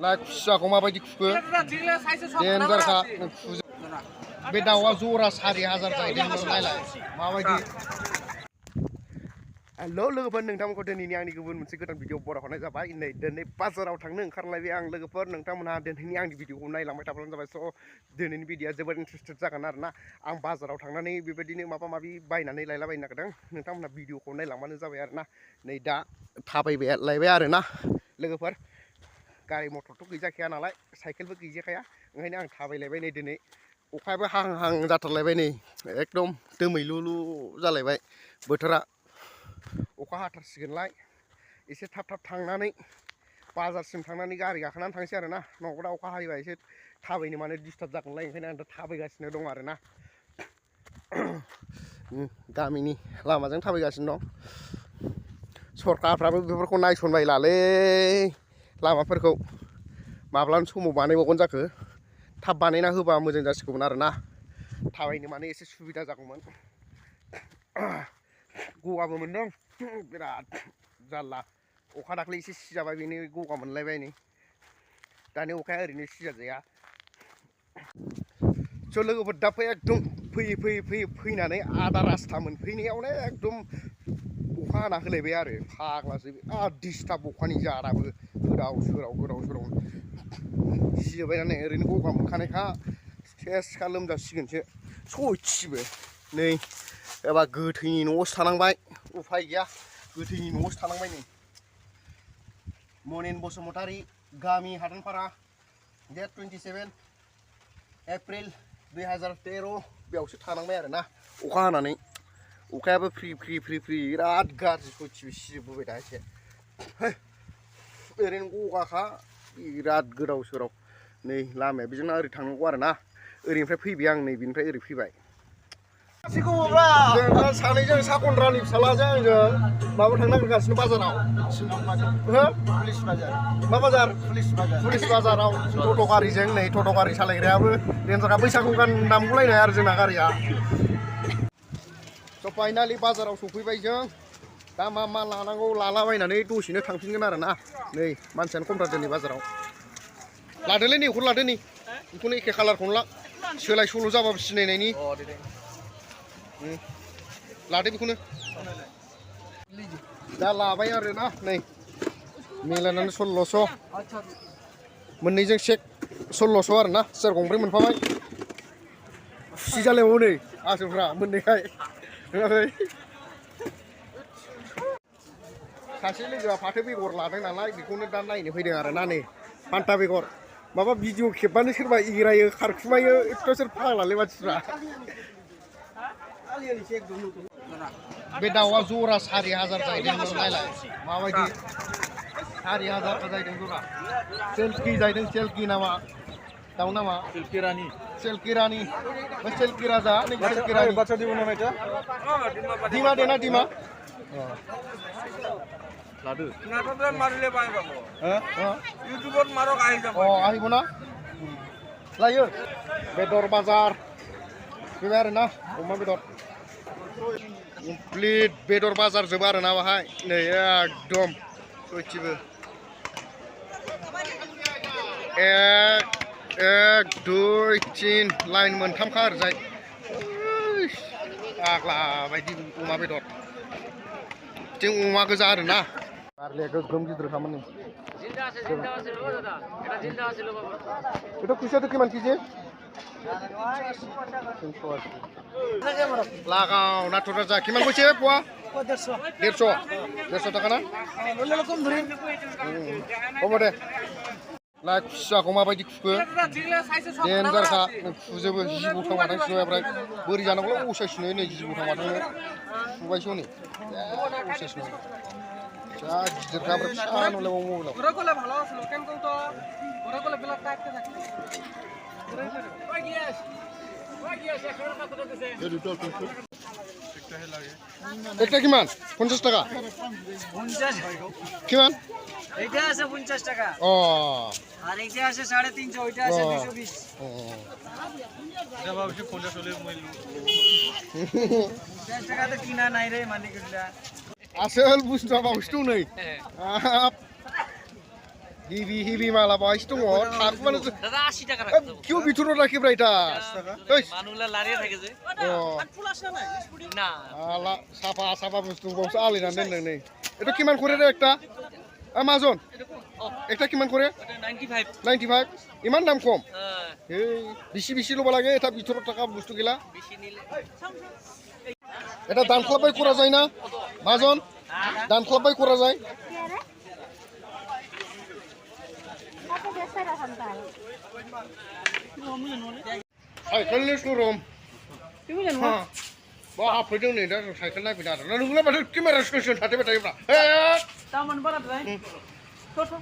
Like फिसाखौ माबायदि खुखो देनजारखा बे दाउआ जरा 4000 जाहैदों नायलाय माबायदि हेलौ लोगोफोर नोंथांमोनखौ दिनैनि आंनि गुबुन मोनसे गोदान भिडिअ बरायहरनाय जाबाय नै दिनै बाजाराव थांनो ओंखारलायबाय आं लोगोफोर नोंथांमोनहा दिनैनि आंनि भिडिअखौ नायलांबाय थाब्लानो जाबाय स' दिनैनि भिडिअआ जोबोद इन्टारेस्टेड जागोन आरोना आं बाजाराव थांनानै बेबायदिनो माबा माबि बायनानै लायलाबायनो नागिरदों नोंथांमोनहा भिडिअखौ नायलांबानो जाबाय आरोना नै दा थाबायलायबाय आरोना लोगोफोर गारि मटरथ' गैजाखाया नालाय साइकेलबो गैजाखाया ओंखायनो आं थाबायलायबाय नै दिनै अखायाबो हाहां हाहां जाथारलायबाय नै एकदम दोमैलुलु जालायबाय बोथोरा अखा हाथारसिगोनलाय एसे थाब थाब थांनानै बाजारसिम थांनानै गारि गाखोनानै थांसै आरोना नङाबा अखा हायोबा एसे थाबायनो माने डिस्टार्ब जागोनलाय ओंखायनो आं दा थाबायगासिनो दं आरोना गामिनि लामाजों थाबायगासिनो दं सरकारफ्राबो बेफोरखौ नायसनबायलालै लामाफोरखौ माब्लानि समाव बानायबावगोन जाखो थाब बानायना होबा मोजां जासिगौमोन आरोना थाबायनो माने एसे सुबिदा जागौमोन गगाबो मोनदों बिराद जारला अखा दाख्लै एसे सिजाबाय बेनो गगा मोनलायबाय नै दानि अखाया ओरैनो सिजाजाया स' लोगोफोर दा एकदम फैनानै आधा रास्ता मोनफैनायावनो एकदम अखा हाना होलायबाय आरो फाग्लासो बिराद डिस्टार्ब अखानि जाराबो गोदाव सोराव सिजोबबाय ओरैनो गगा मोनखानायखा सेसखा लोमजासिगोनसो सयथिबो नै एबा गोथैनि न'आवसो थानांबाय उफाय गैया गोथैनि न'आवसो थानांबाय नै मनेन बसुमतारी गामि हादानपारा डेट 27 एप्रिल 2013 बेयावसो थानांबाय आरोना अखा हानानै अखायाबो फ्रि बिराद गाज्रि सयथिबो सिजोबबोबाय दा एसे ओरैनो गगाखा बिराद गोदाव सोराव नै लामाया बेजोंना ओरै थांनांगौ आरोना ओरैनिफ्राय फैबाय आं नै बिनिफ्राय ओरै फैबाय जों सानैजों साखन्द्रानि फिसालाजों आंजों माबा थांनो नागिरगासिनो बाजाराव मा बाजार पुलिस बाजाराव टट' गारिजों नै टट' गारि सालायग्रायाबो रेन्जारआ बैसागु गान दामगुलायनाय आरो जोंना गारिया स' फाइनालि बाजाराव सफैबाय जों दा मा लानांगौ लालाबायनानै दसेनो थांफिनगोन आरोना नै मानसियानो खमथार दिनै बाजाराव लादोलै नै बेखौनो लादो नै बेखौनो एखे कालारखौनो ला सोलाय सोल' जाबाबो सिनायनायनि लादो बेखौनो दा लाबाय आरोना नै मिलायनानै 1600 मोननैजों सेक 1600 आरोना सियार गंब्रै मोनफाबाय खुसि जालायबावो नै आसोलफ्रा मोननैखाय सासे लोगोआ फाथो बेगर लादों नालाय बेखौनो दा नायनो फैदों आरोना नै फान्था बेगर माबा भिडिअ खेबबानो सोरबा एरायो खारखुमायो एथ' सोर फाग्लालै मानसिफ्रा बे दाउआ जरा 4000 जाहैदों नायलाय माबायदि 4000 जाहैदों जरा सेल्कि जाहैदों सेल्कि नामा दाउ नामा सेल्कि रानि सेल्कि राजा सेल्कि रानि बाच्चा दिमा नायटा दिमा देना दिमा लादो नाटक मारिले बाय बाबु इउट्यूबत मारक आइ जाब आइबो ना लायो बेदर बाजार फैबाय आरोना अमा बेदर कमप्लिट बेदर बाजार जोब आरोना बाहाय नै एकदम सयथिबो एक दुइ तिन लाइन मोनथामखा ओरैजाय फाग्ला बायदि अमा बेदर जों अमा गोजा आरोना बारले गोगोम गिदिरखामोन नै बेथ' फैसायाथ' किमान केजि लागाव नाथुर राजा किमान कइसे पवा 150 टाका ना হ'ব दे लाइक फिसाखौ माबायदि खुखो देनजारखा खुजोबो जिबौ थांबाथाय खुबाय ओमफ्राय बोरै जानांगौ असायसनो नै जिबौ थांबाथाय खुबायसो हनै असायसनो जा गिदिरखा ओमफ्राय फिसा नुलायबावो একটা কিমান 50 টাকা কিমান এইটা আছে 50 টাকা আর এইটা আছে 350 ওইটা আছে 220 এটা ভাবছি 50 হলে মইল 50 টাকা তো কিনা নাই রে মালিকগুলা আসল বুঝতো বাবুষ্টু নাই হিবি মালা বয়স দङ थाखुमानो দাদা 80 টাকা কিউ ভিতৰত ৰাখিব্ৰা এটা মানুহলা লাৰিয়ে থাকে যে না আলা সাফা বস্তু বংশ আলিনাनै दोनदों नै এটা কিমান কৰে রে একটা আমাজন একটা কিমান কৰে 95 ইমান দাম কম এই বেশি লব লাগে এটা ভিতৰত টাকা বস্তু গিলা বেশি নিলে এটা দান খলাবাই করা যায় না মাজন দান খলাবাই করা যায় साइकेल ने शोरूम हाँ वो आप फिर नहीं डर साइकिल ना बिना ना रुकना बस कैमरा स्टेशन थाते बैठे बड़ा तामन बड़ा भाई छोटो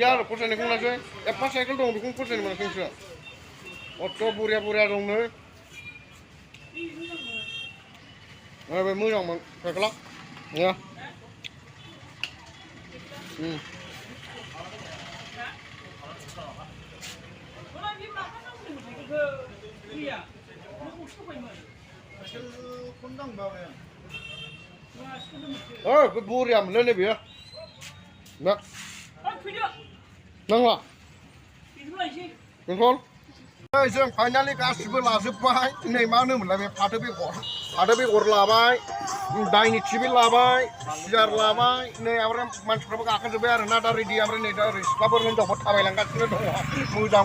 यार कुछ नहीं कुछ नहीं ये पास साइकिल तो बिल्कुल कुछ नहीं मालूम क्या और तो बुरिया dong nih अब मुझे हम cycle ya cái bùa riềm lên đây bìa, nè, nâng lại, đúng không? Đây xem finally गासिबो लाजोबबाय नै मा होनो मोनलाय बे फाथो बेगर लाबाय दाइनि टेबिल लाबाय सियार लाबाय नै ओमफ्राय मानसिफ्राबो गाखोजोब्बाय आरो ना दा रेडि ओमफ्राय नै दा सिख्लाफोर हिनजावफोर थाबायलांगासिनो दङ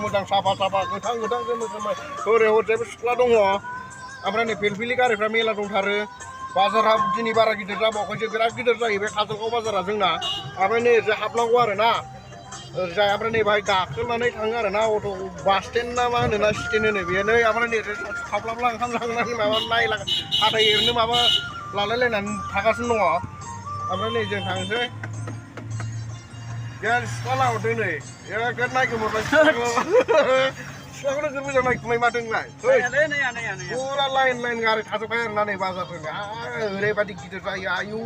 मोजां साफा गोथां गोमो ओरै हरजायबो सिख्ला दङ ओमफ्राय नै फिलफिलि गारिफ्रा मेला दंथारो बाजारा दिनै बारा गिदिर जाबावाखैसो बिराद गिदिर जायो बे काजलगाव बाजारा जोंना ओमफ्राय नै ओरैजाय हाबनांगौ आरो ना ओरैजाय ओमफ्राय नै बाहाय गाखोनानै थाङो आरो ना अट' बास स्टेन्ड ना मा होनो ना स्टेन्ड होनो बेयो नै ओमफ्राय नै खाब्लाब्ला ओंखाम लांनानै माबा नायला हाथाय एरनो माबा लालायलायनानै थागासिनो दङ ओमफ्राय नै जों थांसै बिराद सिख्ला लाहरदों नै बिराद नायगोमोरबाय सिख्लाखौनो जों मोजां नायखुमाय माथो नोंलाय फुरा लाइन गारि थाजोब्बाय आरो ना नै बाजारफोरना ओरैबायदि गिदिर जायो आयु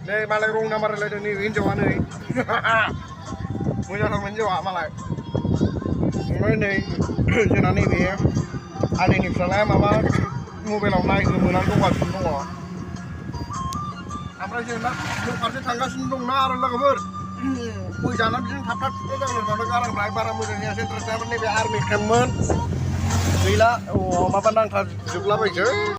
नै मालाय रं नाम्बार रायलायदों नै हिनजावा नै मोजांथार हिनजावा मालाय ओमफ्राय नै जोंना नैबे आदैनि फिसालाया माबा मबाइलाव नायनो मोनानै दंगासिनो दङ ओमफ्राय जों दा जों फारसे थांगासिनो दंना आरो लोगोफोर गय जानानै बिदिनो थाबथा थुबथा जागोन गारांफ्रा बारा मोजां जायासै इन्टारेस्ट नैबे आर्मि केम्पमोन गैला माबा नांथारजोबलाबायसै